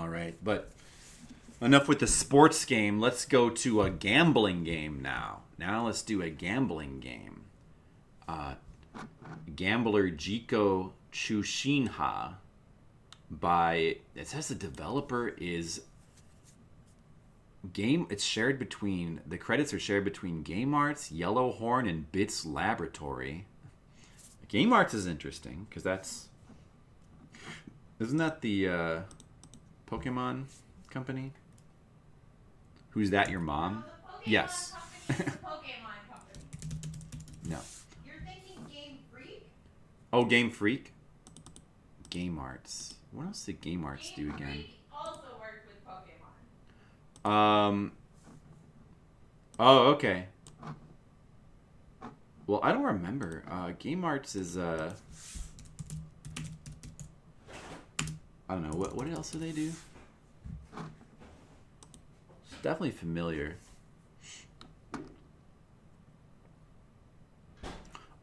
All right, but enough with the sports game. Let's go to a gambling game now. Now let's do a gambling game. Gambler Jiko Chuushinha by, it says the developer is it's shared between, the credits are shared between Game Arts, Yellowhorn, and Bits Laboratory. Game Arts is interesting because isn't that the Pokemon company? Who's that, your mom? Yes. Pokemon company. No. You're thinking Game Freak? Oh, Game Freak? Game Arts. What else did Game Arts do again? Freak also worked with Pokemon. Oh, okay. Well, I don't remember. Game Arts is I don't know. What else do they do? It's definitely familiar.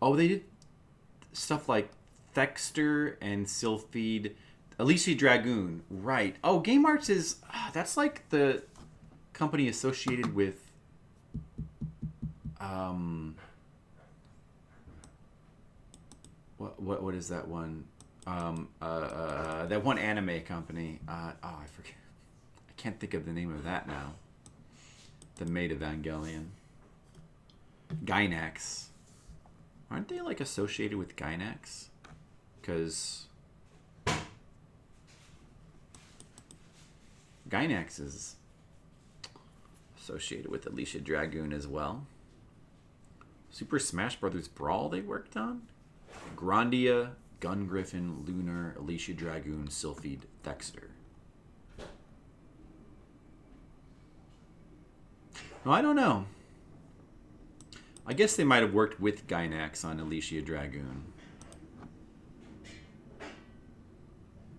Oh, they did stuff like Thexter and Sylphid, Alicia Dragoon, right? Oh, Game Arts is that's like the company associated with what is that one? That one anime company. I forget. I can't think of the name of that now. The made Evangelion. Gainax. Aren't they like associated with Gainax? Because Gainax is associated with Alicia Dragoon as well. Super Smash Brothers Brawl they worked on? Grandia, Gun Griffin, Lunar, Alicia Dragoon, Sylphid, Thexter. No, I don't know. I guess they might have worked with Gainax on Alicia Dragoon.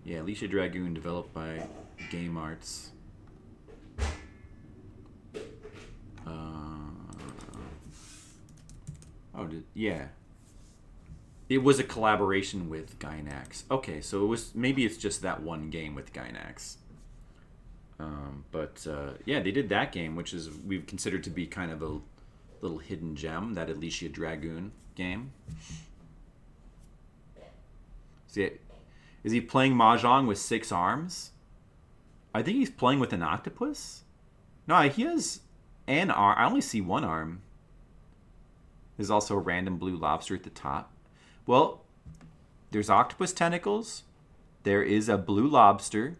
Yeah, Alicia Dragoon developed by Game Arts. Yeah. It was a collaboration with Gainax. Okay, so maybe it's just that one game with Gainax. Yeah, they did that game, which is we've considered to be kind of a little hidden gem, that Alicia Dragoon game. See, is he playing mahjong with 6 arms? I think he's playing with an octopus. No, he has an arm. I only see one arm. There's also a random blue lobster at the top. Well, there's octopus tentacles. There is a blue lobster.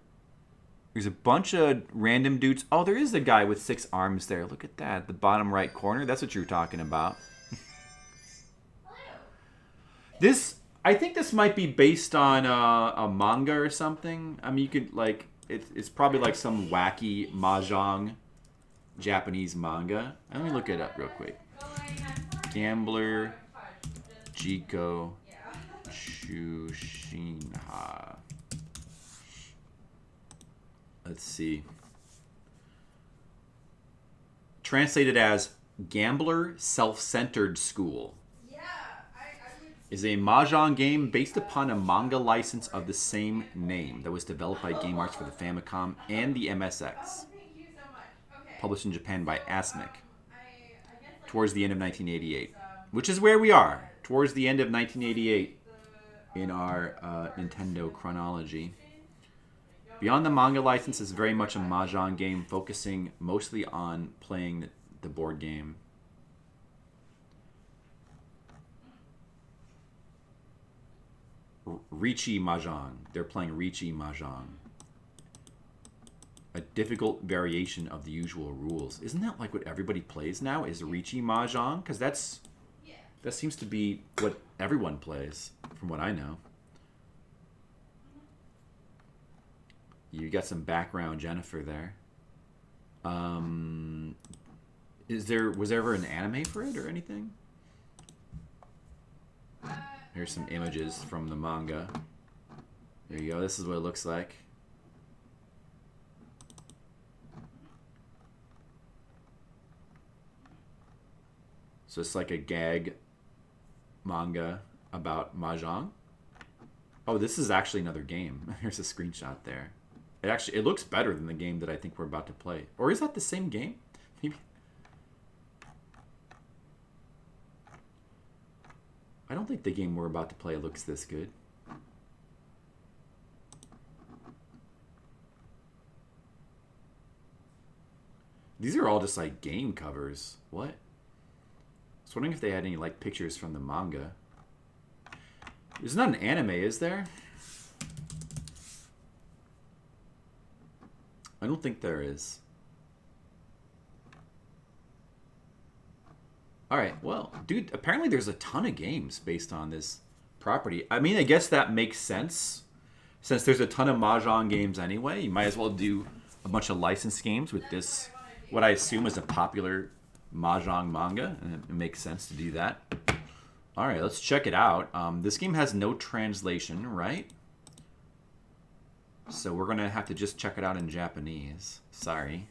There's a bunch of random dudes. Oh, there is a guy with 6 arms there. Look at that. The bottom right corner. That's what you were talking about. I think this might be based on a manga or something. I mean, you could, like, it's probably like some wacky mahjong Japanese manga. Let me look it up real quick. Gambler Jiko Chuushinha. Let's see. Translated as Gambler Self-Centered School. Is a mahjong game based upon a manga license of the same name that was developed by Game Arts for the Famicom and the MSX. Published in Japan by Asmik. Towards the end of 1988. Which is where we are. Towards the end of 1988 in our Nintendo chronology. Beyond the manga license is very much a mahjong game focusing mostly on playing the board game. Richi Mahjong. They're playing Richi Mahjong. A difficult variation of the usual rules. Isn't that like what everybody plays now? Is Richi Mahjong? Because that seems to be what everyone plays, from what I know. You got some background Jennifer there. Was there ever an anime for it or anything? Here's some images from the manga. There you go. This is what it looks like. So it's like a gag manga about mahjong. Oh, this is actually another game. Here's a screenshot there. It looks better than the game that I think we're about to play. Or is that the same game? Maybe. I don't think the game we're about to play looks this good. These are all just like game covers. What? I was wondering if they had any like pictures from the manga. There's not an anime, is there? I don't think there is. Alright, well, dude, apparently there's a ton of games based on this property. I mean, I guess that makes sense. Since there's a ton of mahjong games anyway, you might as well do a bunch of licensed games with this, what I assume is a popular mahjong manga. And it makes sense to do that. Alright, let's check it out. This game has no translation, right? So we're going to have to just check it out in Japanese. Sorry.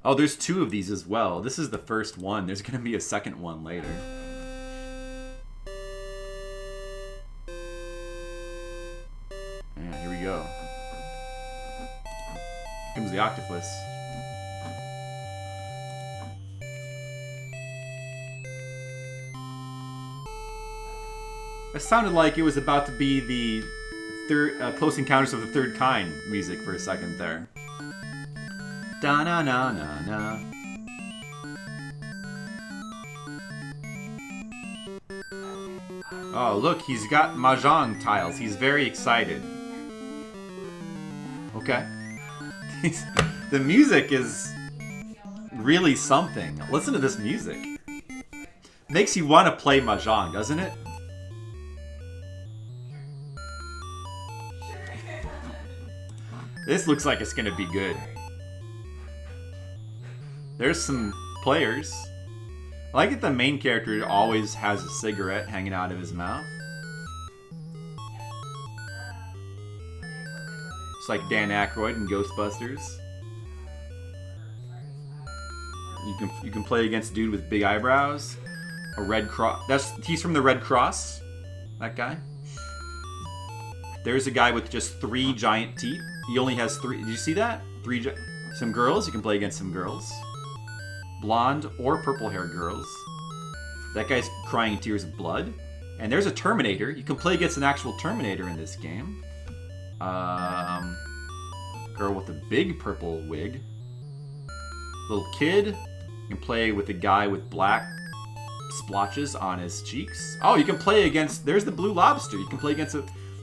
Oh, there's 2 of these as well. This is the first one. There's going to be a second one later. Yeah, here we go. Here comes the octopus. It sounded like it was about to be the Close Encounters of the Third Kind music for a second there. Da na na na na. Oh, look, he's got mahjong tiles. He's very excited. Okay. The music is really something. Listen to this music. Makes you want to play mahjong, doesn't it? This looks like it's gonna be good. There's some players. I like that the main character always has a cigarette hanging out of his mouth. It's like Dan Aykroyd in Ghostbusters. You can play against a dude with big eyebrows. A Red Cross. He's from the Red Cross. That guy. There's a guy with just 3 giant teeth. He only has 3. Did you see that? Some girls. You can play against some girls. Blonde or purple-haired girls. That guy's crying tears of blood. And there's a Terminator. You can play against an actual Terminator in this game. Girl with a big purple wig. Little kid. You can play with a guy with black splotches on his cheeks. Oh, you can play against... There's the Blue Lobster. You can play against a...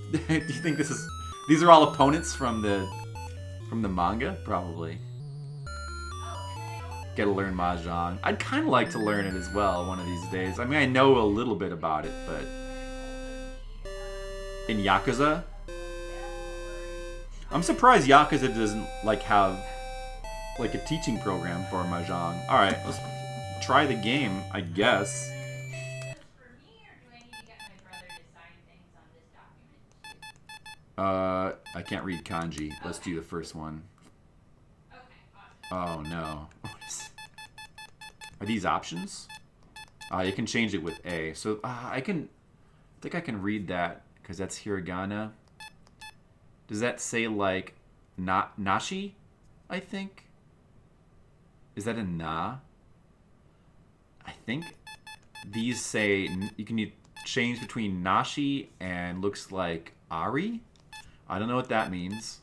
Do you think this is... These are all opponents from the manga? Probably. Gotta learn mahjong. I'd kind of like to learn it as well one of these days. I mean, I know a little bit about it, but... In Yakuza? I'm surprised Yakuza doesn't, like, have, like, a teaching program for mahjong. Alright, let's try the game, I guess. I can't read kanji. Let's do the first one. Oh no. Are these options? You can change it with A. So I think I can read that because that's hiragana. Does that say like nashi? I think. Is that a na? I think these say you can change between nashi and looks like ari. I don't know what that means.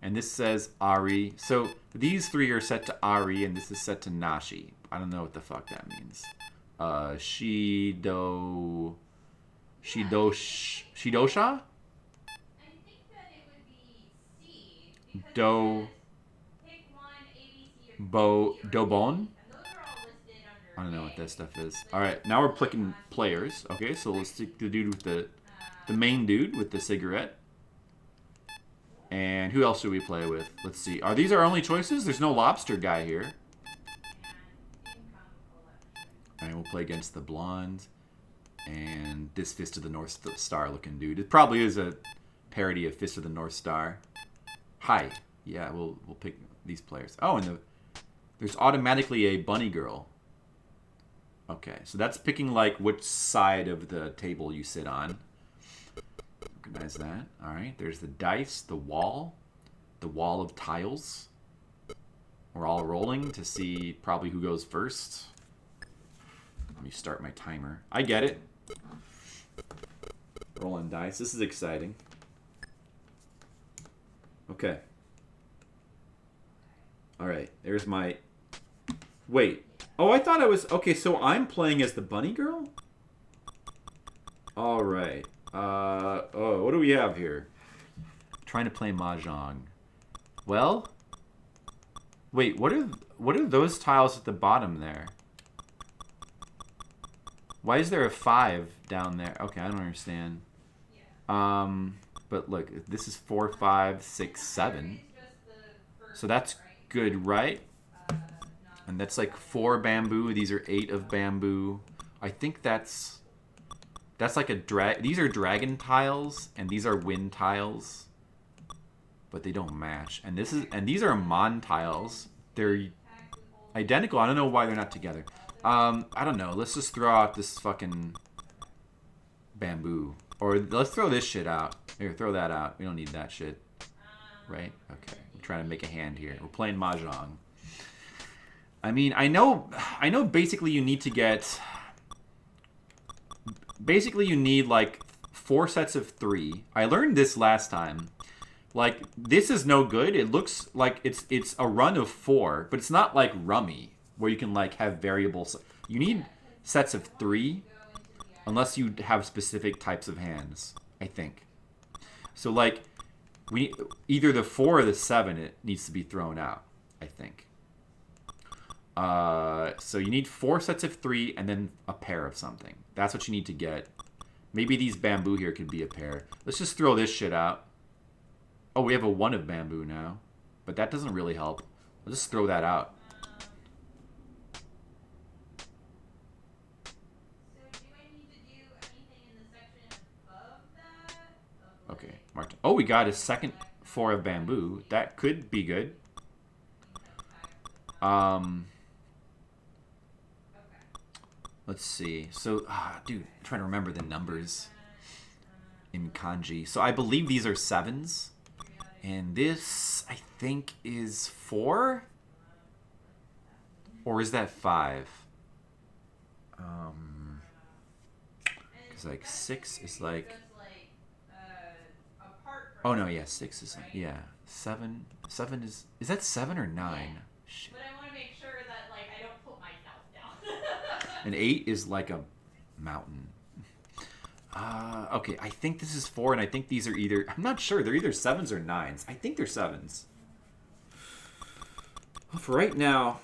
And this says Ari. So these 3 are set to Ari, and this is set to Nashi. I don't know what the fuck that means. Shidosha? I think that it would be C. Do. Pick one, A, B, C, or Dobon? and those are all listed under I don't know what that stuff is. Alright, now we're picking players. Okay, so let's take the dude with the main dude with the cigarette. And who else should we play with? Let's see. Are these our only choices? There's no lobster guy here. Alright, we'll play against the blonde. And this Fist of the North Star looking dude. It probably is a parody of Fist of the North Star. Hi. Yeah, we'll pick these players. Oh, and there's automatically a bunny girl. Okay, so that's picking like which side of the table you sit on. recognize that. All right, there's the dice, the wall of tiles. We're all rolling to see probably who goes first. Let me start my timer. I get it. Rolling dice. This is exciting. Okay. All right, there's my... Wait. Oh, I thought I was... Okay, so I'm playing as the bunny girl? All right. Oh, what do we have here? Trying to play mahjong. Well... Wait, what are those tiles at the bottom there? Why is there a 5 down there? Okay, I don't understand. But look, this is 4, 5, 6, 7. So that's good, right? And that's like 4 bamboo. These are 8 of bamboo. I think that's like a these are dragon tiles and these are wind tiles. But they don't match. And these are mon tiles. They're identical. I don't know why they're not together. I don't know. Let's just throw out this fucking bamboo. Or let's throw this shit out. Here, throw that out. We don't need that shit. Right? Okay. I'm trying to make a hand here. We're playing mahjong. I mean, I know basically you need to get... Basically you need like 4 sets of 3. I learned this last time. Like, this is no good. It looks like it's a run of 4, but it's not like rummy, where you can like have variables. You need sets of 3, unless you have specific types of hands, I think. So like, either the 4 or the 7, it needs to be thrown out, I think. So you need 4 sets of 3 and then a pair of something. That's what you need to get. Maybe these bamboo here could be a pair. Let's just throw this shit out. Oh, we have a 1 of bamboo now. But that doesn't really help. Let's just throw that out. So do I need to do anything in the section above that? Okay, marked. Oh, we got a second 4 of bamboo. That could be good. Let's see. So, dude, I'm trying to remember the numbers in kanji. So I believe these are 7s. And this, I think, is 4? Or is that 5? Because, like, 6 is like... Oh, no, yeah, 6 is like... Yeah, 7... 7 is... Is that 7 or 9? Shit. But I want to make sure that, like, I don't put myself down. An 8 is like a mountain. Okay, I think this is 4, and I think these are either... I'm not sure. They're either 7s or 9s. I think they're 7s. Well, for right now,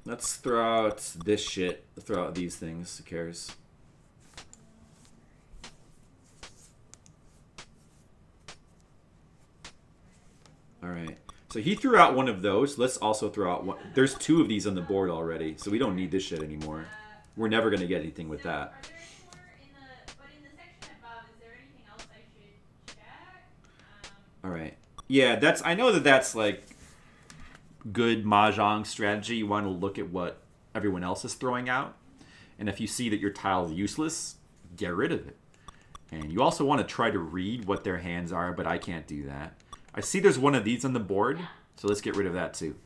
let's throw out this shit. Let's throw out these things. Who cares? Alright. So he threw out one of those. Let's also throw out one. There's 2 of these on the board already, so we don't need this shit anymore. We're never going to get anything with that. Alright. Yeah, that's... I know that's, like, good mahjong strategy. You want to look at what everyone else is throwing out. And if you see that your tile is useless, get rid of it. And you also want to try to read what their hands are, but I can't do that. I see there's one of these on the board, so let's get rid of that, too.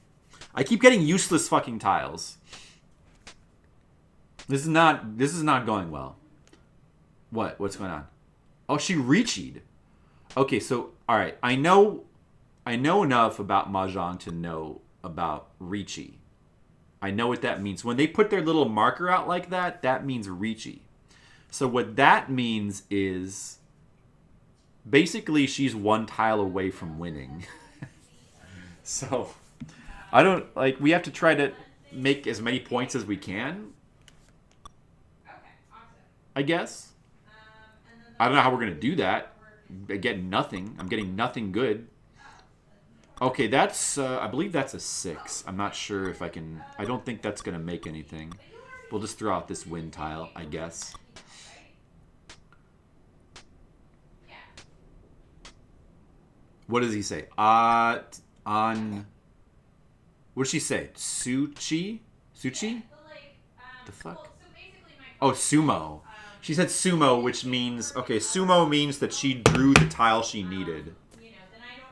I keep getting useless fucking tiles. This is not going well. What? What's going on? Oh, she reached. Okay, so... Alright, I know enough about mahjong to know about Riichi. I know what that means. When they put their little marker out like that, that means Riichi. So what that means is basically she's 1 tile away from winning. So I don't we have to try to make as many points as we can. I guess. I don't know how we're going to do that. I get nothing. I'm getting nothing good. Okay, that's... I believe that's a 6. I'm not sure if I can... I don't think that's going to make anything. We'll just throw out this wind tile, I guess. What does he say? On... What does she say? Suchi? Suchi? The fuck? Oh, sumo. She said sumo, which means... Okay, sumo means that she drew the tile she needed.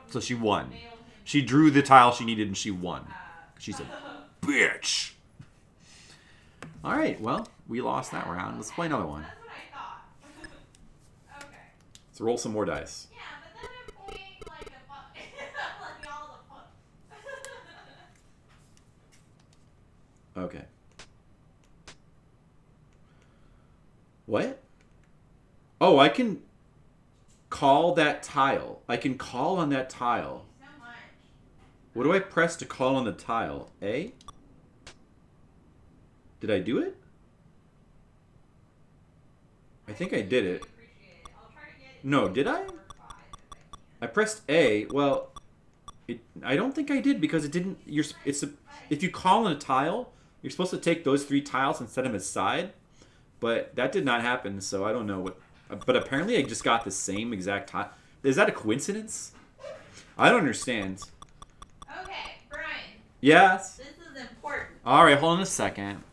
So she won. She drew the tile she needed and she won. She's a bitch. Alright, well, we lost that round. Let's play another one. That's what I thought. Okay. Let's roll some more dice. Yeah, but then I'm playing like a like all the Okay. What? Oh, I can call that tile. I can call on that tile. so much. What do I press to call on the tile? A? Did I do it? I think I did it. I'll try to get it No, did I? I pressed A. Well, I don't think I did because it didn't. If you call on a tile, you're supposed to take those 3 tiles and set them aside. But that did not happen, so I don't know what. But apparently, I just got the same exact tile. Is that a coincidence? I don't understand. Okay, Brian. Yes. This is important. All right, hold on a second.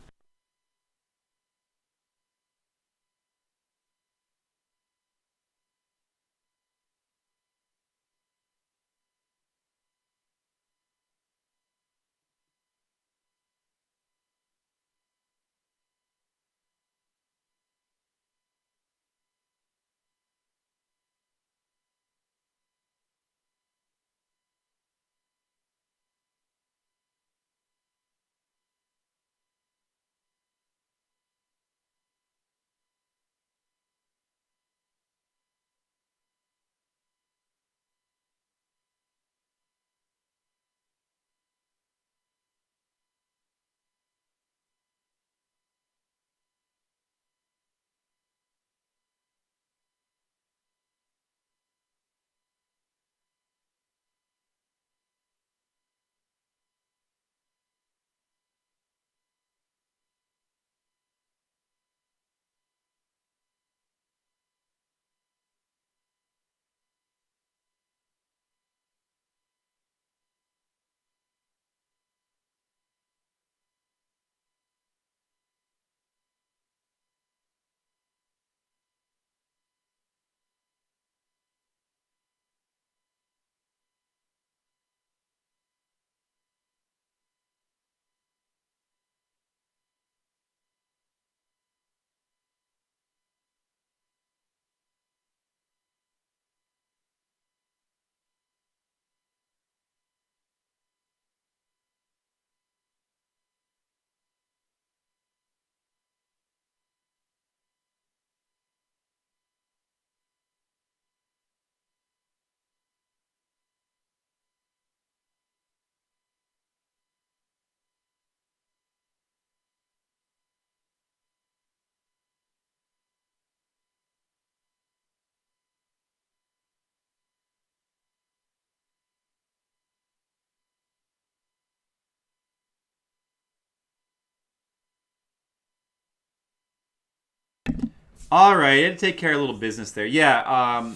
All right, I had to take care of a little business there. Yeah,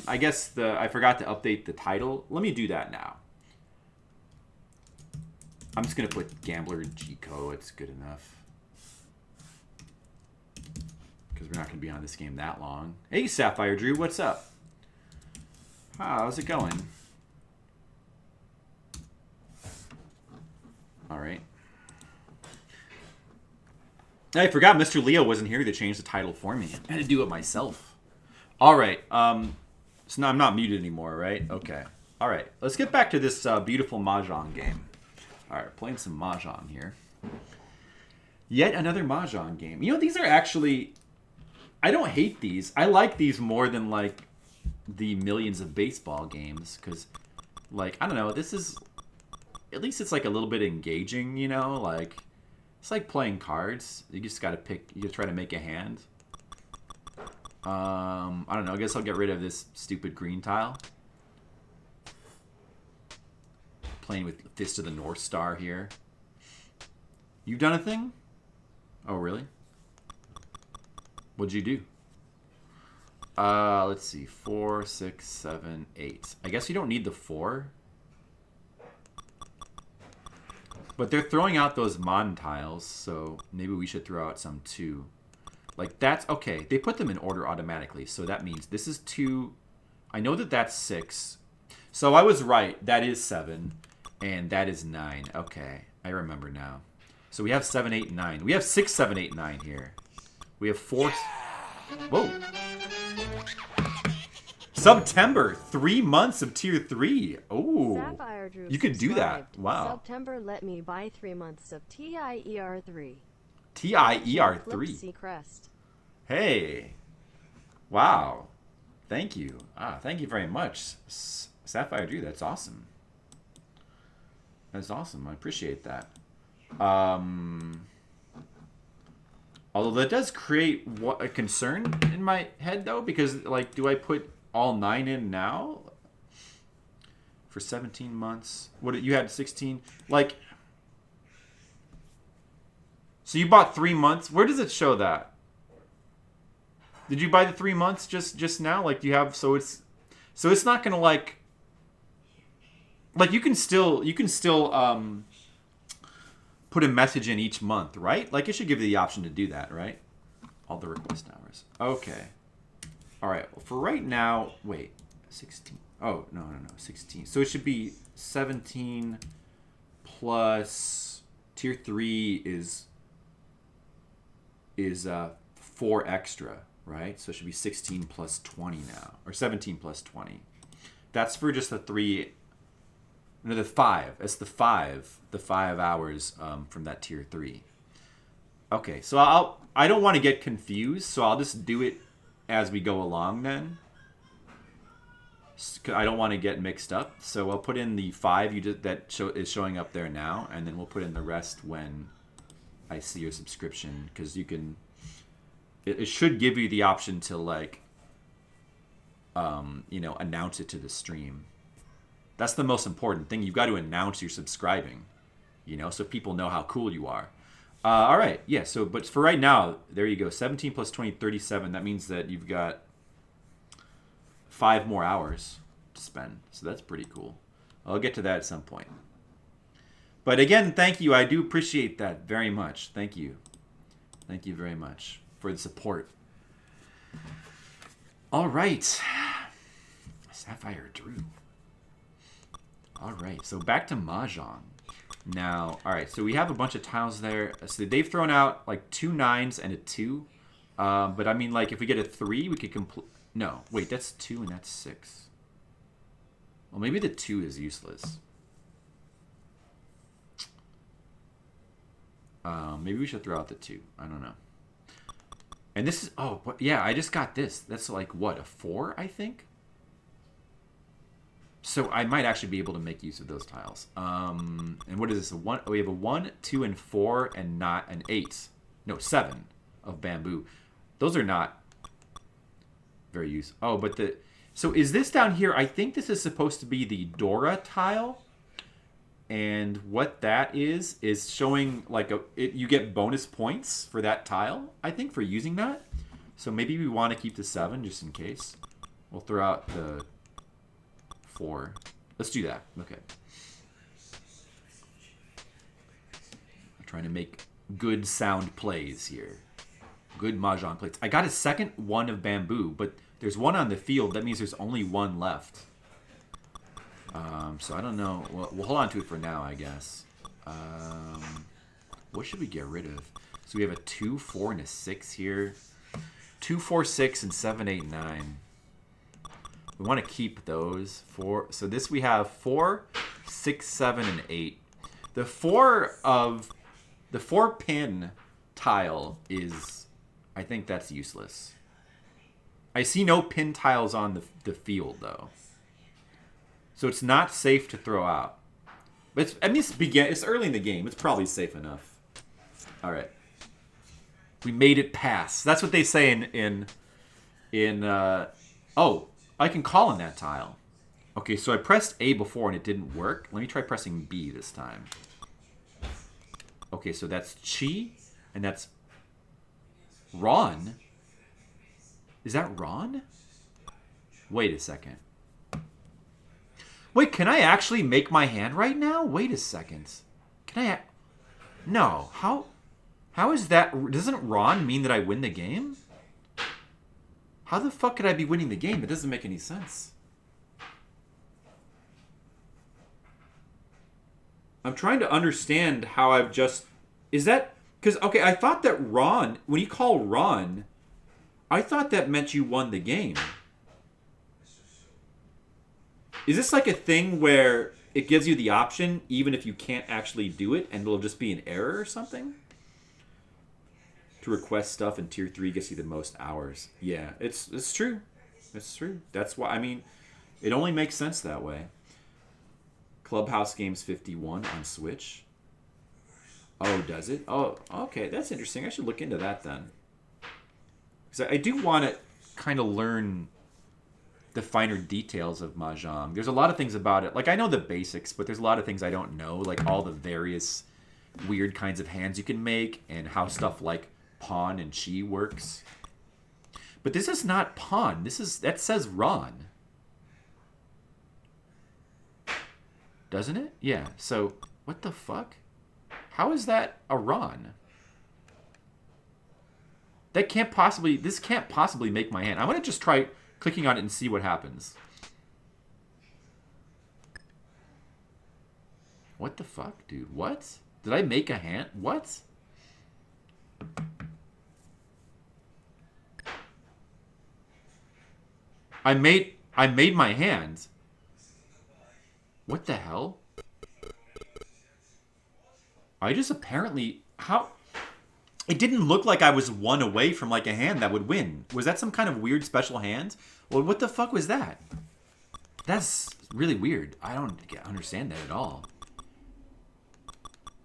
I guess I forgot to update the title. Let me do that now. I'm just gonna put Gambler Jiko. It's good enough because we're not gonna be on this game that long. Hey, Sapphire Drew, what's up? How's it going? All right. I forgot Mr. Leo wasn't here to change the title for me. I had to do it myself. All right. So now I'm not muted anymore, right? Okay. All right. Let's get back to this beautiful mahjong game. All right, playing some mahjong here. Yet another mahjong game. You know, these are actually... I don't hate these. I like these more than, like, the millions of baseball games. Because, like, I don't know. This is... At least it's, like, a little bit engaging, you know? Like... It's like playing cards. You just gotta pick. You gotta try to make a hand. I don't know. I guess I'll get rid of this stupid green tile. Playing with Fist of the North Star here. You've done a thing? Oh, really? What'd you do? Let's see. 4, 6, 7, 8. I guess you don't need the 4. But they're throwing out those Mon tiles, so maybe we should throw out some too. Like, that's okay. They put them in order automatically. So that means this is 2. I know that that's 6. So I was right. That is 7. And that is 9. Okay. I remember now. So we have 7, 8, 9. We have 6, 7, 8, 9 here. We have 4. Whoa. September. 3 months of tier 3. Oh. You could do that. Wow. September let me buy 3 months of TIER3. TIER3. Crest. Hey. Wow. Thank you. Thank you very much. Sapphire Drew, that's awesome. That's awesome. I appreciate that. Although that does create a concern in my head, though, because, like, do I put all 9 in now? For 17 months? What, you had 16? Like, so you bought 3 months? Where does it show that? Did you buy the 3 months just now? Like, do you have, so it's not gonna, like you can still put a message in each month, right? Like, it should give you the option to do that, right? All the request hours. Okay. All right. Well, for right now, wait, 16. Oh, no, 16. So it should be 17 plus tier 3 is 4 extra, right? So it should be 16 plus 20 now, or 17 plus 20. That's for just the 3. No, the 5. It's the 5 hours from that tier 3. Okay, so I don't want to get confused, so I'll just do it as we go along then. I don't want to get mixed up, so I'll put in the 5 is showing up there now, and then we'll put in the rest when I see your subscription, because you can. It should give you the option to, like, announce it to the stream. That's the most important thing. You've got to announce you're subscribing, so people know how cool you are. All right, yeah. So, but for right now, there you go. 17 plus 20, 37. That means that you've got 5 more hours to spend. So that's pretty cool. I'll get to that at some point. But again, thank you. I do appreciate that very much. Thank you. Thank you very much for the support. All right. Sapphire Drew. All right, so back to mahjong. Now, all right, so we have a bunch of tiles there. So they've thrown out like 2 9s and a 2. But I mean, like, if we get a 3, we could complete. No, wait, that's 2 and that's 6. Well, maybe the 2 is useless. Maybe we should throw out the 2. I don't know. And this is, yeah, I just got this. That's like, what, a 4, I think? So I might actually be able to make use of those tiles. And what is this? We have a 1, 2, and 4, and not an 8. No, 7 of bamboo. Those are not very useful. Oh, but so is this down here? I think this is supposed to be the Dora tile. And what that is showing, like, you get bonus points for that tile, I think, for using that. So maybe we want to keep the 7 just in case. We'll throw out the 4. Let's do that. Okay. I'm trying to make good sound plays here. Good mahjong plays. I got a second 1 of bamboo, but there's 1 on the field. That means there's only 1 left. So I don't know. We'll hold on to it for now, I guess. What should we get rid of? So we have a 2, 4, and a 6 here. 2, 4, 6, and 7, 8, 9. We want to keep those. 4. So this we have 4, 6, 7, and 8. The 4 pin tile is, I think that's useless. I see no pin tiles on the field though. So it's not safe to throw out. But it's early in the game. It's probably safe enough. All right. We made it pass. That's what they say oh, I can call on that tile. Okay, so I pressed A before and it didn't work. Let me try pressing B this time. Okay, so that's Chi, and that's Ron. Is that Ron? Wait a second. Wait, can I actually make my hand right now? Wait a second. Can I? No. How How is that? Doesn't Ron mean that I win the game? How the fuck could I be winning the game? That doesn't make any sense. I'm trying to understand how I've just... Is that... Because, okay, I thought that Ron... When you call Ron, I thought that meant you won the game. Is this like a thing where it gives you the option even if you can't actually do it and it'll just be an error or something? To request stuff in Tier 3 gets you the most hours. Yeah, it's true. It's true. That's why, I mean, it only makes sense that way. Clubhouse Games 51 on Switch. Oh, does it? Oh, okay. That's interesting. I should look into that then. Because I do want to kind of learn the finer details of mahjong. There's a lot of things about it. Like, I know the basics, but there's a lot of things I don't know. Like, all the various weird kinds of hands you can make and how stuff like pawn and chi works. But this is not pawn. That says Ron. Doesn't it? Yeah. So, what the fuck? How is that a Ron? This can't possibly make my hand. I'm going to just try clicking on it and see what happens. What the fuck, dude? What? Did I make a hand? What? I made my hand. What the hell? I just apparently... How... It didn't look like I was one away from like a hand that would win. Was that some kind of weird special hand? Well, what the fuck was that? That's really weird. I don't understand that at all.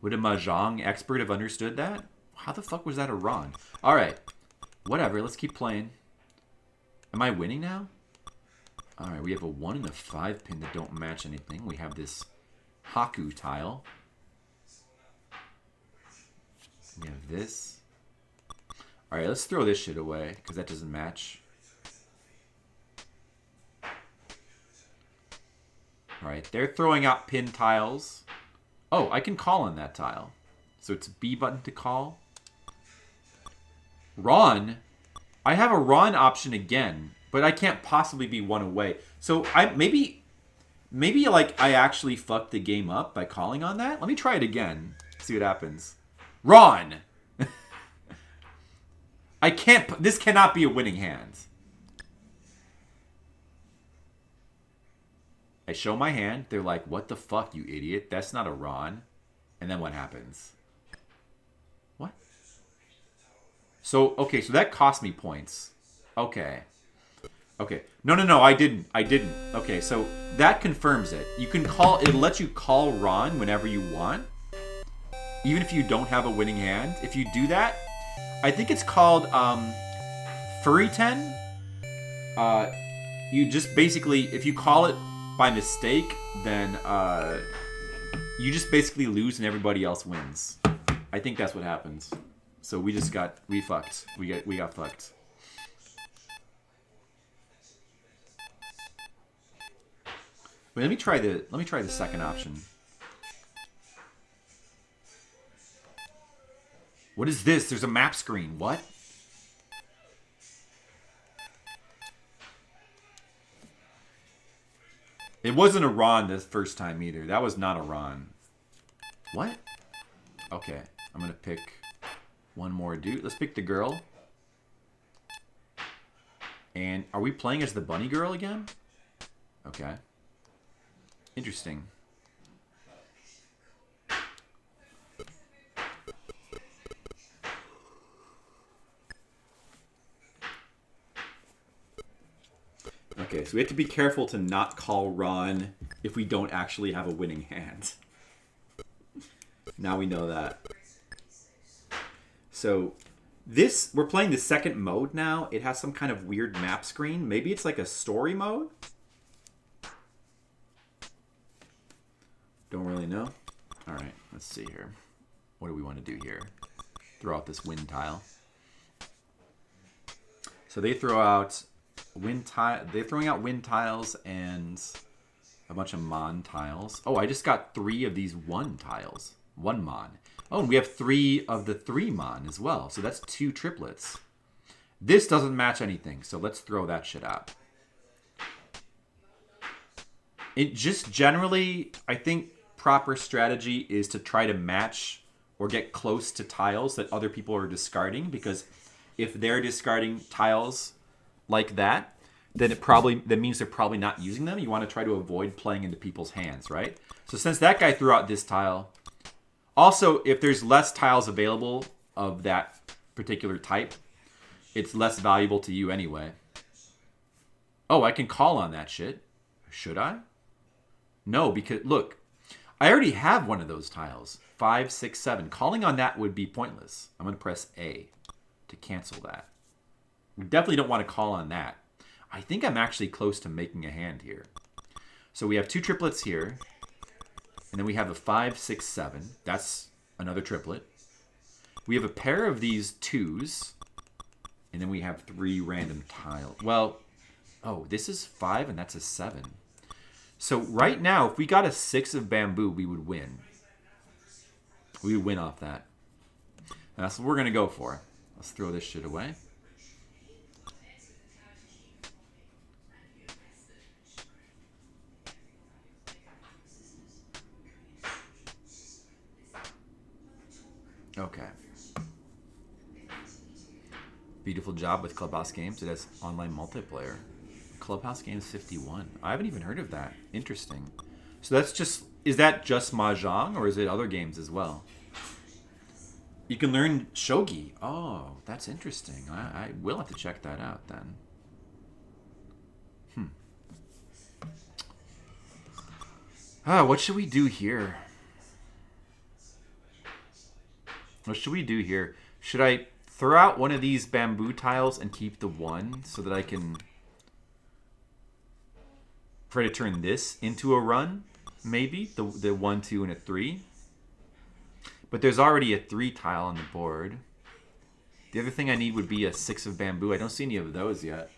Would a mahjong expert have understood that? How the fuck was that a Ron? Alright. Whatever, let's keep playing. Am I winning now? Alright, we have a 1 and a 5 pin that don't match anything. We have this Haku tile. We have this. Alright, let's throw this shit away, because that doesn't match. Alright, they're throwing out pin tiles. Oh, I can call on that tile. So it's B button to call. Ron. I have a Ron option again, but I can't possibly be one away. So maybe like I actually fucked the game up by calling on that. Let me try it again. See what happens. Ron! I can't... This cannot be a winning hand. I show my hand. They're like, what the fuck, you idiot? That's not a Ron. And then what happens? What? So, okay, so that cost me points. Okay. Okay. No, I didn't. Okay, so that confirms it. You can call... It'll let you call Ron whenever you want. Even if you don't have a winning hand. If you do that... I think it's called Furry-ten. You just basically, if you call it by mistake, then you just basically lose and everybody else wins. I think that's what happens. So we fucked. We got fucked. Wait, let me try the second option. What is this? There's a map screen. What? It wasn't a Ron the first time either. That was not a Ron. What? Okay. I'm going to pick one more dude. Let's pick the girl. And are we playing as the bunny girl again? Okay. Interesting. Okay, so we have to be careful to not call Ron if we don't actually have a winning hand. Now we know that. So we're playing the second mode now. It has some kind of weird map screen. Maybe it's like a story mode? Don't really know. All right, let's see here. What do we want to do here? Throw out this wind tile. So they throw out... They're throwing out wind tiles and a bunch of mon tiles. Oh, I just got 3 of these 1 tiles. 1 mon. Oh, and we have 3 of the 3 mon as well. So that's 2 triplets. This doesn't match anything, so let's throw that shit out. It just generally, I think proper strategy is to try to match or get close to tiles that other people are discarding, because if they're discarding tiles like that, then that means they're probably not using them. You want to try to avoid playing into people's hands, right? So since that guy threw out this tile, also if there's less tiles available of that particular type, it's less valuable to you anyway. Oh, I can call on that shit. Should I? No, because look, I already have one of those tiles. 5, 6, 7. Calling on that would be pointless. I'm going to press A to cancel that. We definitely don't want to call on that. I think I'm actually close to making a hand here. So we have 2 triplets here. And then we have a 5, 6, 7. That's another triplet. We have a pair of these 2s. And then we have 3 random tiles. Well, oh, this is 5 and that's a 7. So right now, if we got a 6 of bamboo, we would win. We would win off that. And that's what we're going to go for. Let's throw this shit away. Okay. Beautiful job with Clubhouse Games. It has online multiplayer. Clubhouse Games 51. I haven't even heard of that. Interesting. So that's just... Is that just mahjong, or is it other games as well? You can learn shogi. Oh, that's interesting. I will have to check that out then. What should we do here? What should we do here? Should I throw out one of these bamboo tiles and keep the 1 so that I can try to turn this into a run? Maybe the 1, 2, and a 3. But there's already a 3 tile on the board. The other thing I need would be a 6 of bamboo. I don't see any of those yet.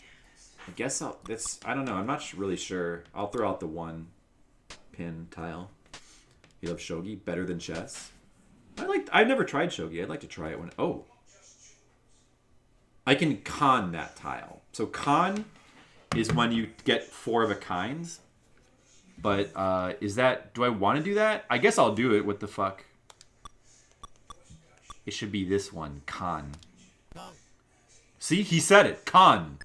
I guess I don't know. I'm not really sure. I'll throw out the 1 pin tile. You love shogi better than chess? I've never tried shogi. I'd like to try it when... Oh. I can con that tile. So con is when you get 4 of a kinds. But is that... Do I want to do that? I guess I'll do it. What the fuck? It should be this one. Con. See? He said it. Con.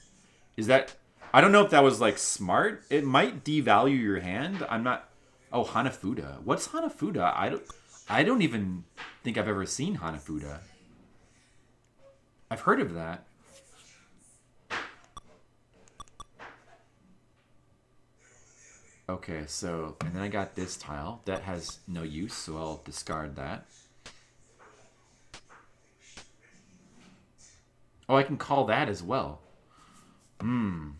Is that... I don't know if that was, like, smart. It might devalue your hand. I'm not... Oh, Hanafuda. What's Hanafuda? I don't even think I've ever seen Hanafuda. I've heard of that. Okay, so... And then I got this tile. That has no use, so I'll discard that. Oh, I can call that as well. Wait,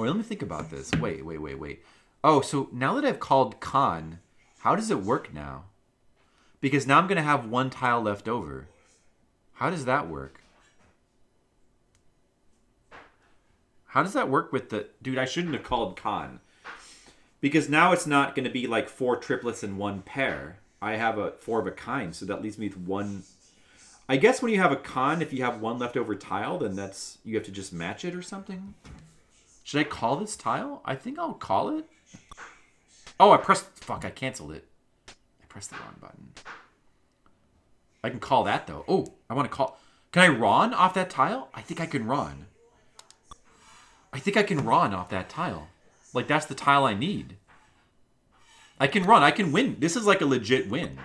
let me think about this. Wait. Oh, so now that I've called con, how does it work now? Because now I'm going to have 1 tile left over. How does that work? How does that work with the... Dude, I shouldn't have called con. Because now it's not going to be like 4 triplets in 1 pair. I have a 4 of a kind, so that leaves me with 1... I guess when you have a con, if you have 1 leftover tile, then that's... You have to just match it or something? Should I call this tile? I think I'll call it. Oh, I pressed... Fuck, I canceled it. I pressed the wrong button. I can call that, though. Oh, I want to call... Can I Ron off that tile? I think I can Ron. I think I can Ron off that tile. Like, that's the tile I need. I can run. I can win. This is like a legit win.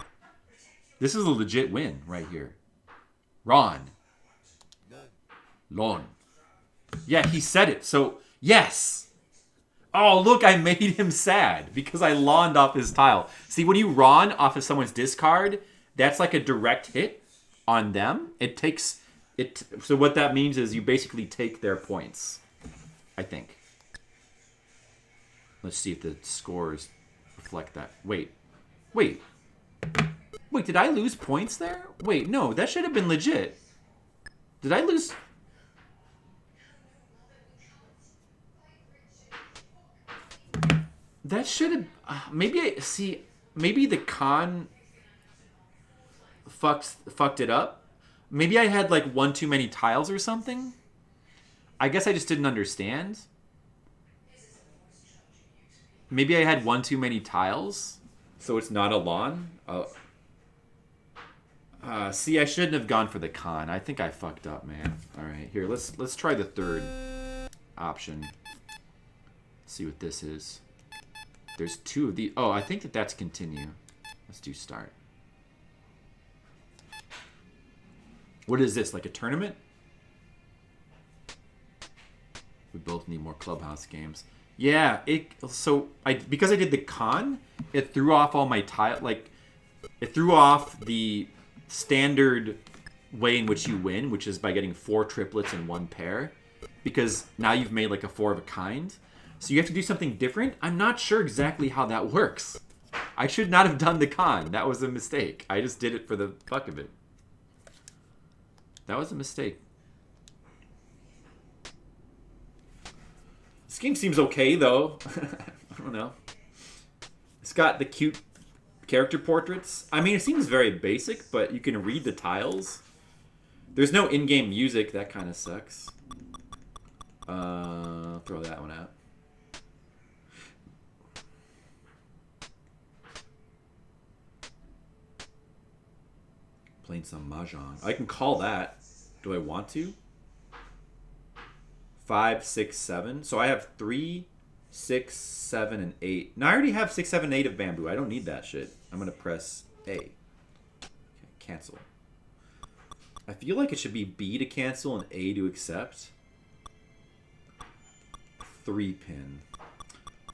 This is a legit win right here. Ron. Lon. Yeah, he said it. So, yes. Oh, look, I made him sad because I lawned off his tile. See, when you Ron off of someone's discard, that's like a direct hit on them. It takes... it. So what that means is you basically take their points, I think. Let's see if the scores reflect that. Wait, did I lose points there? Wait, no, that should have been legit. Did I lose? That should have... maybe the con fucked it up. Maybe I had, like, one too many tiles or something. I guess I just didn't understand. Maybe I had one too many tiles, so it's not a lawn. See, I shouldn't have gone for the con. I think I fucked up, man. All right, here, let's try the third option. Let's see what this is. There's two of these. Oh, I think that's continue. Let's do start. What is this, like a tournament? We both need more Clubhouse games. Yeah, because I did the con, it threw off all my tile. Like, it threw off the standard way in which you win, which is by getting 4 triplets in 1 pair. Because now you've made like a 4 of a kind. So you have to do something different. I'm not sure exactly how that works. I should not have done the con. That was a mistake. I just did it for the fuck of it. That was a mistake. This game seems okay, though. I don't know. It's got the cute character portraits. I mean, it seems very basic, but you can read the tiles. There's no in-game music. That kind of sucks. Throw that one out. Playing some mahjong. I can call that. Do I want to? 5, 6, 7. So I have 3, 6, 7, and 8. Now I already have 6, 7, 8 of bamboo. I don't need that shit. I'm gonna press A. Okay, cancel. I feel like it should be B to cancel and A to accept. 3 pin.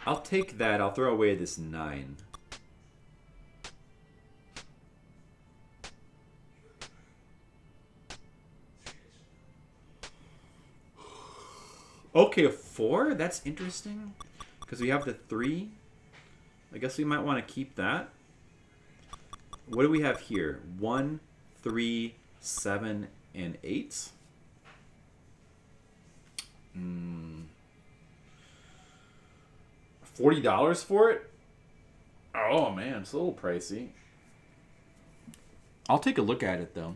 I'll take that. I'll throw away this 9. Okay, a 4? That's interesting. Because we have the 3. I guess we might want to keep that. What do we have here? 1, 3, 7, and 8. $40 for it? Oh, man. It's a little pricey. I'll take a look at it, though.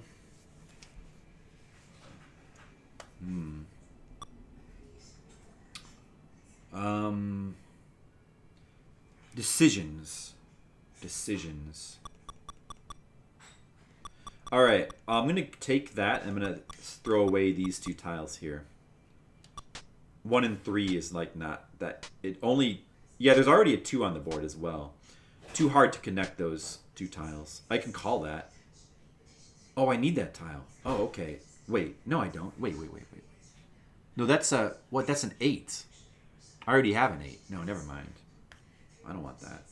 Decisions. All right, I'm going to take that and I'm going to throw away these 2 tiles here. 1 and 3 is like not that. It only... Yeah, there's already a 2 on the board as well. Too hard to connect those 2 tiles. I can call that. Oh, I need that tile. Oh, okay. Wait, no I don't. Wait. No, that's a... What? That's an 8. I already have an 8. No, never mind. I don't want that.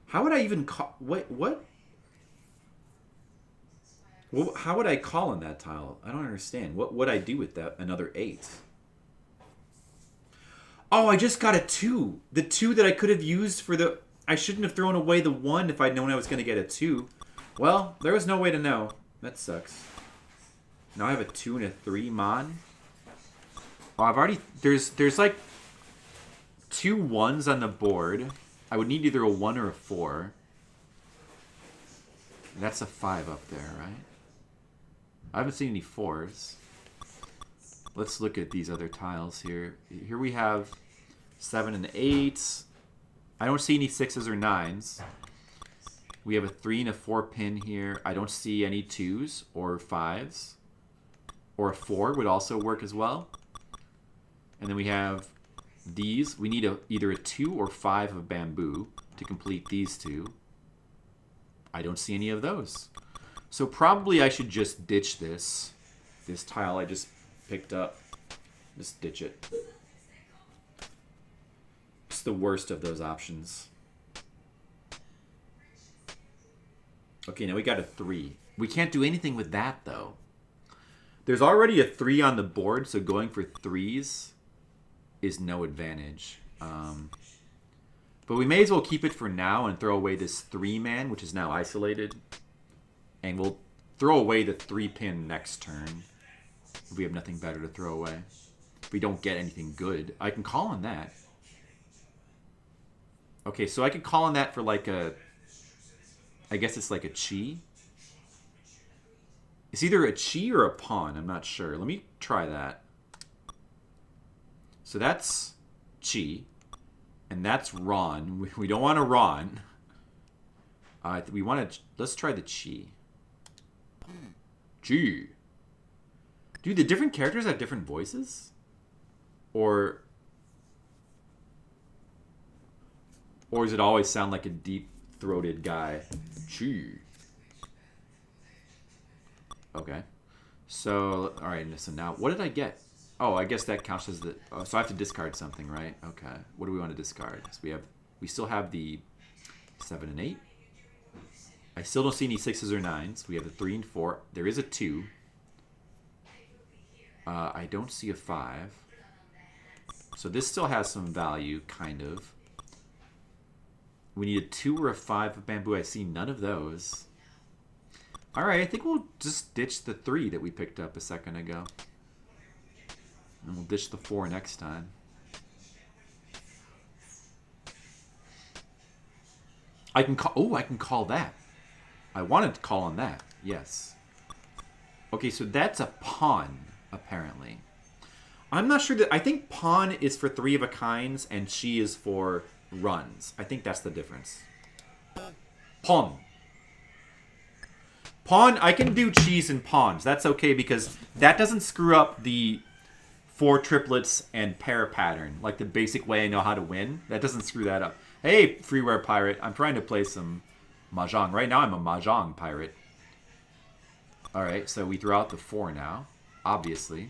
How would I even call... Wait, what? Well, how would I call on that tile? I don't understand. What would I do with that? Another 8. Oh, I just got a 2. The 2 that I could have used for the... I shouldn't have thrown away the 1 if I'd known I was going to get a 2. Well, there was no way to know. That sucks. Now I have a 2 and a 3 mon. Oh, I've already... There's like 2 1s on the board. I would need either a 1 or a 4. That's a 5 up there, right? I haven't seen any 4s. Let's look at these other tiles here. Here we have 7 and 8. I don't see any 6s or 9s. We have a 3 and a 4 pin here. I don't see any 2s or 5s. Or a 4 would also work as well. And then we have these. We need either a 2 or 5 of bamboo to complete these 2. I don't see any of those. So probably I should just ditch this. This tile I just picked up. Just ditch it. It's the worst of those options. Okay, now we got a 3. We can't do anything with that, though. There's already a 3 on the board, so going for 3s is no advantage. But we may as well keep it for now and throw away this 3-man, which is now isolated. And we'll throw away the 3-pin next turn if we have nothing better to throw away. we don't get anything good. I can call on that. Okay, so I could call on that for like a... I guess it's like a chi. It's either a chi or a pawn. I'm not sure. Let me try that. So that's chi. And that's Ron. We don't want a Ron. We want to... Let's try the chi. Chi. Do the different characters have different voices? Or does it always sound like a deep-throated guy? Chi. Okay. So, alright, so now, what did I get? Oh, I guess that counts as the... Oh, so I have to discard something, right? Okay. What do we want to discard? So we still have the 7 and 8. I still don't see any 6s or 9s. We have the 3 and 4. There is a 2. I don't see a 5. So this still has some value, kind of. We need a 2 or a 5 of bamboo. I see none of those. Alright, I think we'll just ditch the 3 that we picked up a second ago. And we'll ditch the 4 next time. I can call... Oh, I can call that. I wanted to call on that. Yes. Okay, so that's a pawn, apparently. I'm not sure that... I think pawn is for 3 of a kinds, and chi is for runs. I think that's the difference. Pawn. Pawn, I can do cheese and pawns. That's okay, because that doesn't screw up the 4 triplets and pair pattern. Like the basic way I know how to win. That doesn't screw that up. Hey, freeware pirate. I'm trying to play some mahjong. Right now I'm a mahjong pirate. Alright, so we throw out the 4 now. Obviously.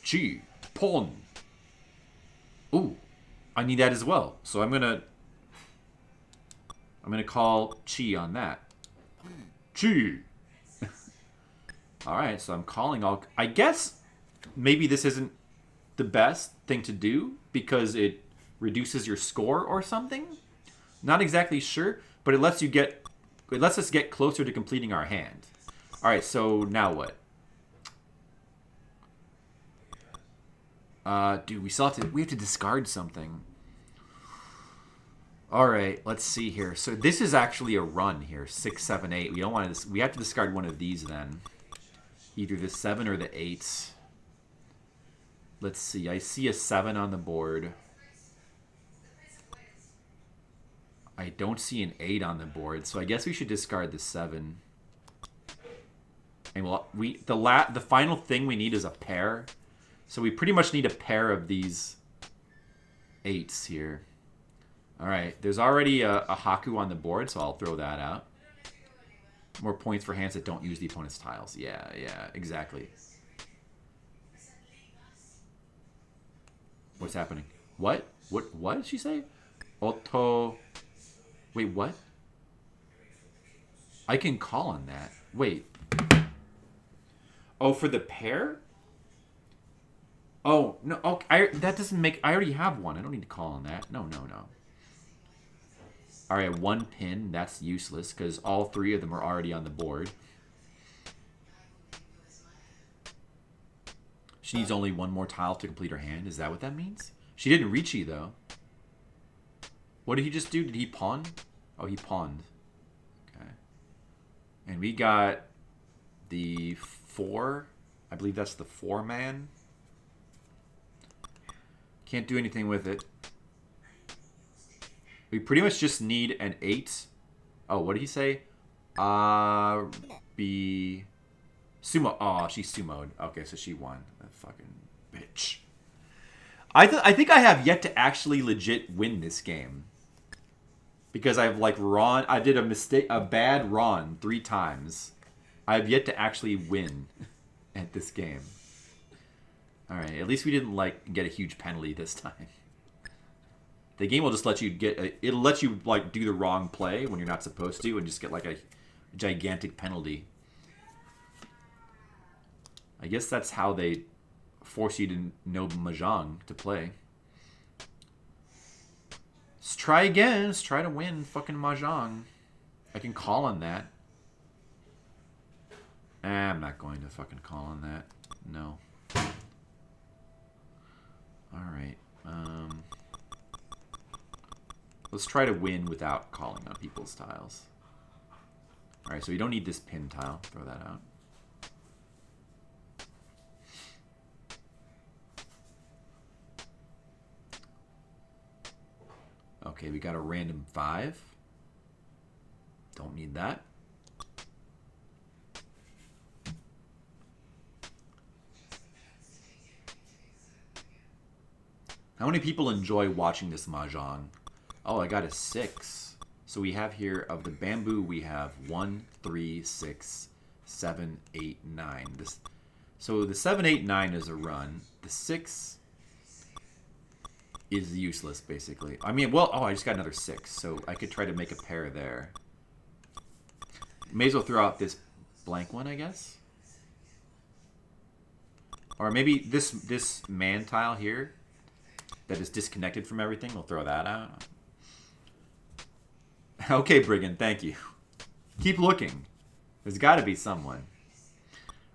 Chi. Pawn. Ooh. I need that as well. So I'm gonna call chi on that. Chi. Alright, so I'm calling all... I guess maybe this isn't the best thing to do because it reduces your score or something. Not exactly sure, but it lets us get closer to completing our hand. Alright, so now what? Dude, we have to discard something. Alright, let's see here. So this is actually a run here. 6, 7, 8. We don't want to... We have to discard one of these then. Either the 7 or the 8. Let's see. I see a 7 on the board. I don't see an 8 on the board, so I guess we should discard the 7. And the final thing we need is a pair. So we pretty much need a pair of these 8s here. Alright, there's already a Haku on the board, so I'll throw that out. More points for hands that don't use the opponent's tiles. Yeah, exactly. What's happening? What? What did she say? Auto... Wait, what? I can call on that. Wait. Oh, for the pair? Oh, no. Okay, that doesn't make... I already have one. I don't need to call on that. No. Alright, 1 pin. That's useless because all 3 of them are already on the board. She needs only 1 more tile to complete her hand. Is that what that means? She didn't reach you, though. What did he just do? Did he pawn? Oh, he pawned. Okay. And we got the 4. I believe that's the 4-man. Can't do anything with it. We pretty much just need an 8. Oh, what did he say? Be... Sumo. Oh, she sumoed. Okay, so she won. That fucking bitch. I think I have yet to actually legit win this game. Because I've like Ron... I did a bad Ron 3 times. I have yet to actually win at this game. Alright, at least we didn't like get a huge penalty this time. The game will just let you get... It'll let you like do the wrong play when you're not supposed to and just get like a gigantic penalty. I guess that's how they force you to know mahjong to play. Let's try again. Let's try to win fucking mahjong. I can call on that. I'm not going to fucking call on that. No. Alright. Let's try to win without calling on people's tiles. Alright, so we don't need this pin tile. Throw that out. Okay, we got a random 5. Don't need that. How many people enjoy watching this mahjong? Oh, I got a 6. So we have here, of the bamboo, we have 1, 3, 6, 7, 8, 9. So the 7, 8, 9 is a run. The 6 is useless, basically. I mean, well, oh, I just got another 6. So I could try to make a pair there. May as well throw out this blank one, I guess. Or maybe this man tile here that is disconnected from everything. We'll throw that out. Okay, Brigand, thank you. Keep looking. There's got to be someone.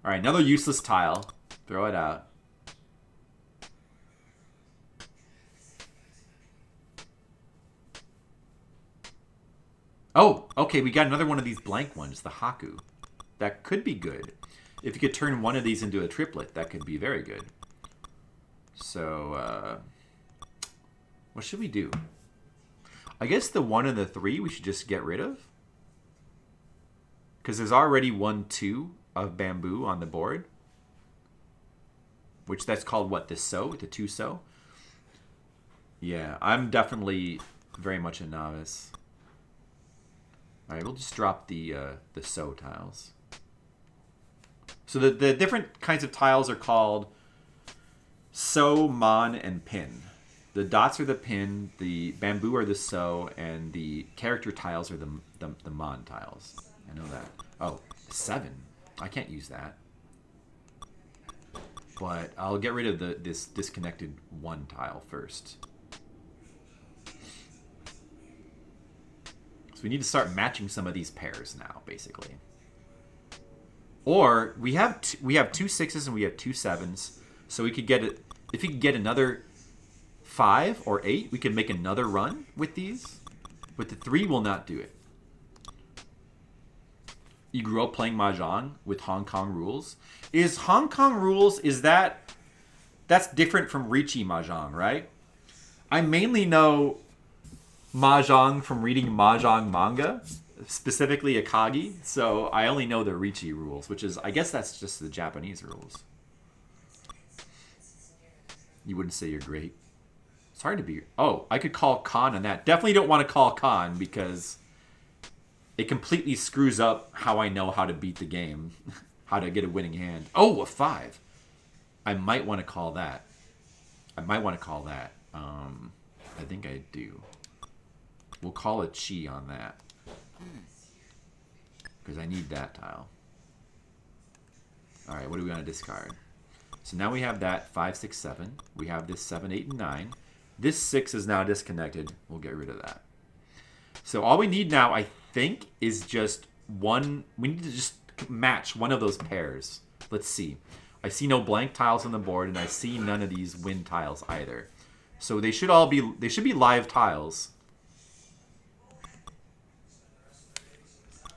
All right, another useless tile. Throw it out. Oh, okay, we got another one of these blank ones, the Haku. That could be good. If you could turn one of these into a triplet, that could be very good. So, what should we do? I guess the 1 and the 3 we should just get rid of. Because there's already 1, 2 of bamboo on the board. Which that's called what? The so? The 2 so? Yeah, I'm definitely very much a novice. Alright, we'll just drop the so tiles. So the different kinds of tiles are called so, mon, and pin. The dots are the pin, the bamboo are the so, and the character tiles are the mon tiles. I know that. Oh, 7. I can't use that. But I'll get rid of this disconnected 1 tile first. So we need to start matching some of these pairs now, basically. Or we have 2 6s and we have 2 7s, so we could get it. If we could get another 5 or 8, we could make another run with these. With the 3, we'll not do it. You grew up playing mahjong with Hong Kong rules. Is Hong Kong rules, that's different from Riichi mahjong, right? I mainly know mahjong from reading mahjong manga, specifically Akagi, so I only know the Riichi rules, which is, I guess that's just the Japanese rules. You wouldn't say you're great. It's hard to be... Oh, I could call Khan on that. Definitely don't want to call Khan because it completely screws up how I know how to beat the game. How to get a winning hand. Oh, a 5. I might want to call that. I think I do. We'll call a chi on that. Because I need that tile. Alright, what do we want to discard? So now we have that 5, 6, 7. We have this 7, 8, and 9. This 6 is now disconnected. We'll get rid of that. So all we need now, I think, is just one. We need to just match one of those pairs. Let's see. I see no blank tiles on the board, and I see none of these wind tiles either. So they should all be. They should be live tiles.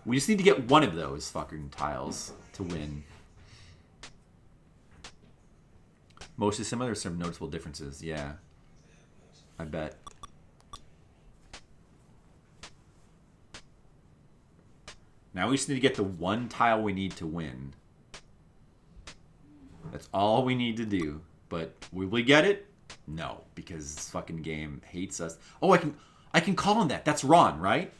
We just need to get one of those fucking tiles to win. Mostly similar, there's some noticeable differences. Yeah. I bet. Now we just need to get the one tile we need to win. That's all we need to do. But will we get it? No, because this fucking game hates us. Oh, I can call on that. That's Ron, right?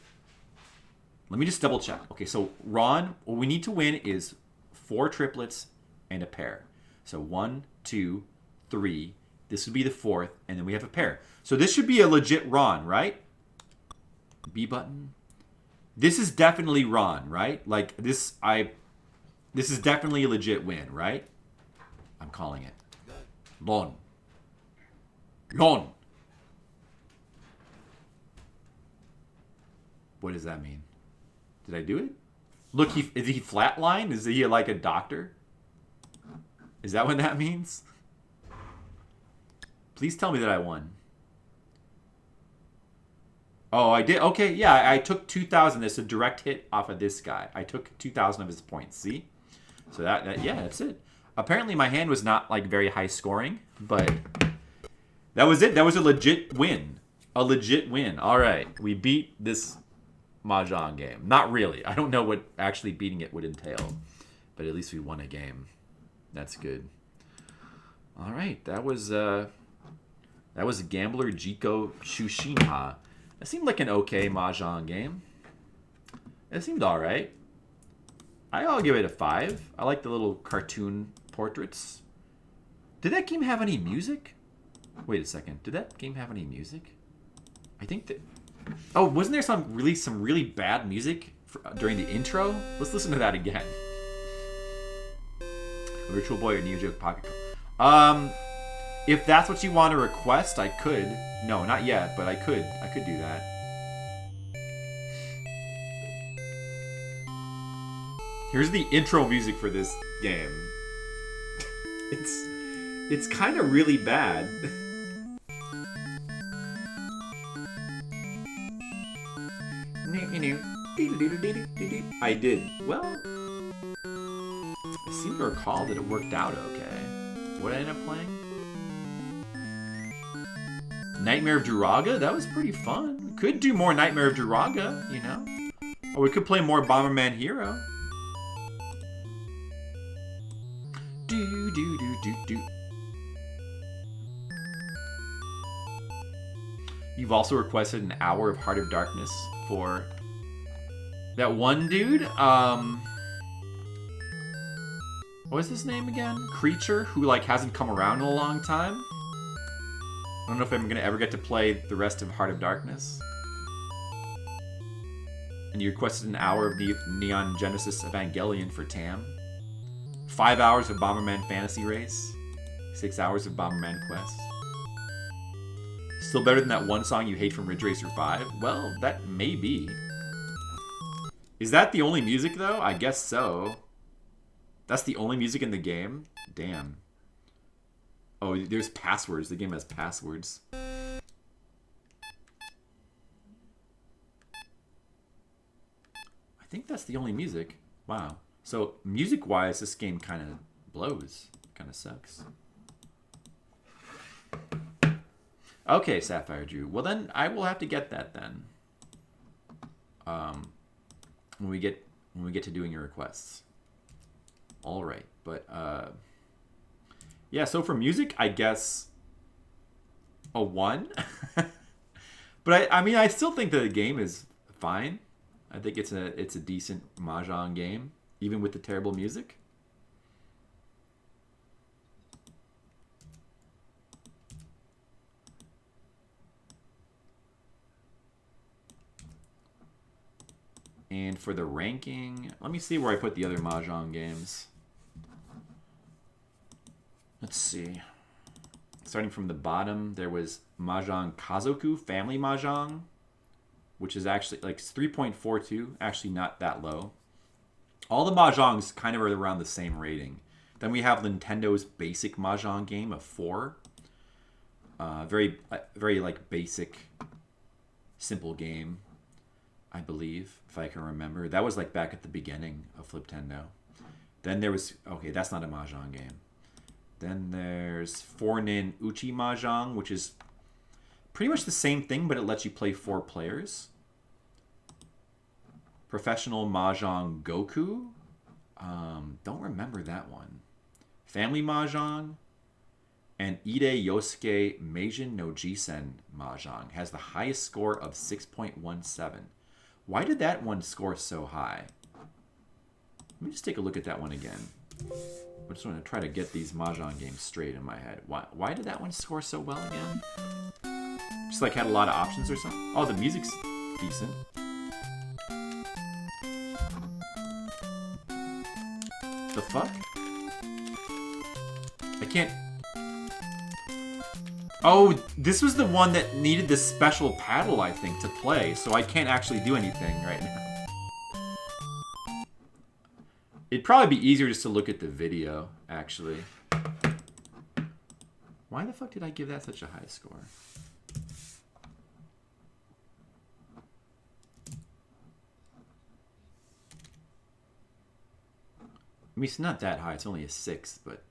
Let me just double check. Okay, so Ron, what we need to win is 4 triplets and a pair. So 1, 2, 3. This would be the 4th, and then we have a pair. So this should be a legit Ron, right? B button. This is definitely Ron, right? Like this is definitely a legit win, right? I'm calling it. Lon. Lon. What does that mean? Did I do it? Look, is he flatline? Is he like a doctor? Is that what that means? Please tell me that I won. Oh, I did. Okay, yeah, I took 2,000. That's a direct hit off of this guy. I took 2,000 of his points. See? So yeah, that's it. Apparently, my hand was not like very high scoring, but that was it. That was a legit win. A legit win. All right, we beat this mahjong game. Not really. I don't know what actually beating it would entail, but at least we won a game. That's good. All right, that was Gambler Jiko Chuushinha. It seemed like an okay mahjong game. It seemed all right. I'll give it a 5. I like the little cartoon portraits. Did that game have any music? Wait a second. Did that game have any music? I think that... Oh, wasn't there some really bad music during the intro? Let's listen to that again. Virtual Boy or Neo Geo Pocket. If that's what you want to request, I could. No, not yet, but I could. I could do that. Here's the intro music for this game. It's kind of really bad. I did. Well, I seem to recall that it worked out okay. What did I end up playing? Nightmare of Duraga? That was pretty fun. We could do more Nightmare of Duraga, you know? Or we could play more Bomberman Hero. Do. You've also requested an hour of Heart of Darkness for that one dude. What's his name again? Creature, who like hasn't come around in a long time. I don't know if I'm gonna ever get to play the rest of Heart of Darkness. And you requested an hour of the Neon Genesis Evangelion for Tam. 5 hours of Bomberman Fantasy Race. 6 hours of Bomberman Quest. Still better than that one song you hate from Ridge Racer 5? Well, that may be. Is that the only music, though? I guess so. That's the only music in the game? Damn. Oh, there's passwords. The game has passwords. I think that's the only music. Wow. So, music-wise, this game kind of blows. Kind of sucks. Okay, Sapphire Drew. Well, then, I will have to get that, then. When we get to doing your requests. All right. But, yeah, so for music, I guess a 1. But, I mean, I still think that the game is fine. I think it's a decent mahjong game. Even with the terrible music? And for the ranking, let me see where I put the other mahjong games. Let's see. Starting from the bottom, there was Mahjong Kazoku Family Mahjong, which is actually like 3.42, actually not that low. All the mahjongs kind of are around the same rating. Then we have Nintendo's basic mahjong game of 4. Very like basic, simple game, I believe, if I can remember. That was like back at the beginning of Fliptendo. Then there was, okay, that's not a mahjong game. Then there's 4-nin Uchi Mahjong, which is pretty much the same thing, but it lets you play 4 players. Professional Mahjong Goku. Don't remember that one. Family Mahjong. And Ide Yosuke Meijin no Jisen Mahjong has the highest score of 6.17. Why did that one score so high? Let me just take a look at that one again. I just want to try to get these Mahjong games straight in my head. Why did that one score so well again? Just like had a lot of options or something? Oh, the music's decent. The fuck? I can't... Oh, this was the one that needed this special paddle, I think, to play, so I can't actually do anything right now. It'd probably be easier just to look at the video, actually. Why the fuck did I give that such a high score? I mean, it's not that high. It's only a 6, but...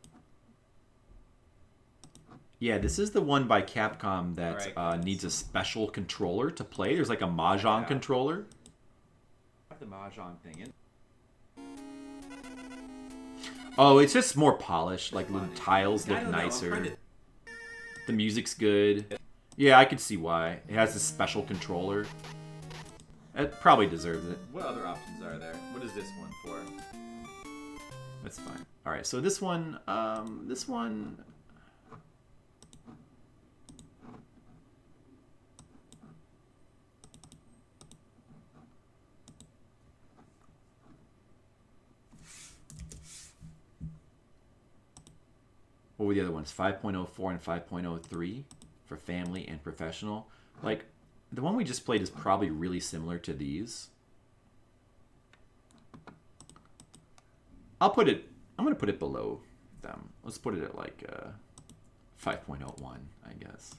Yeah, this is the one by Capcom that needs a special controller to play. There's like a mahjong controller. Have the mahjong thing in. Oh, it's just more polished. Like, the tiles look nicer. The music's good. Yeah, I could see why. It has a special controller. It probably deserves it. What other options are there? What is this one for? That's fine. Alright, so this one... What were the other ones? 5.04 and 5.03 for family and professional. Like, the one we just played is probably really similar to these. I'm going to put it below them. Let's put it at like 5.01, I guess.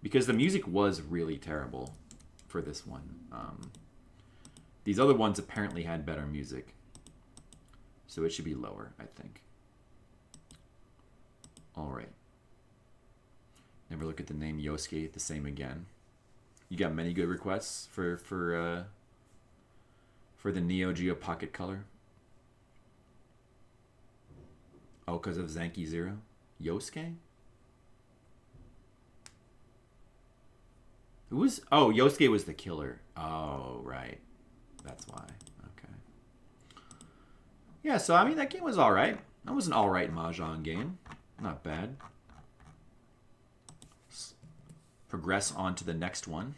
Because the music was really terrible for this one. These other ones apparently had better music. So it should be lower, I think. All right. Never look at the name Yosuke the same again. You got many good requests for the Neo Geo Pocket Color. Oh, because of Zanki Zero? Yosuke? Who was... Oh, Yosuke was the killer. Oh, right. That's why. Okay. Yeah, so, I mean, that game was alright. That was an alright mahjong game. Not bad. Progress on to the next one.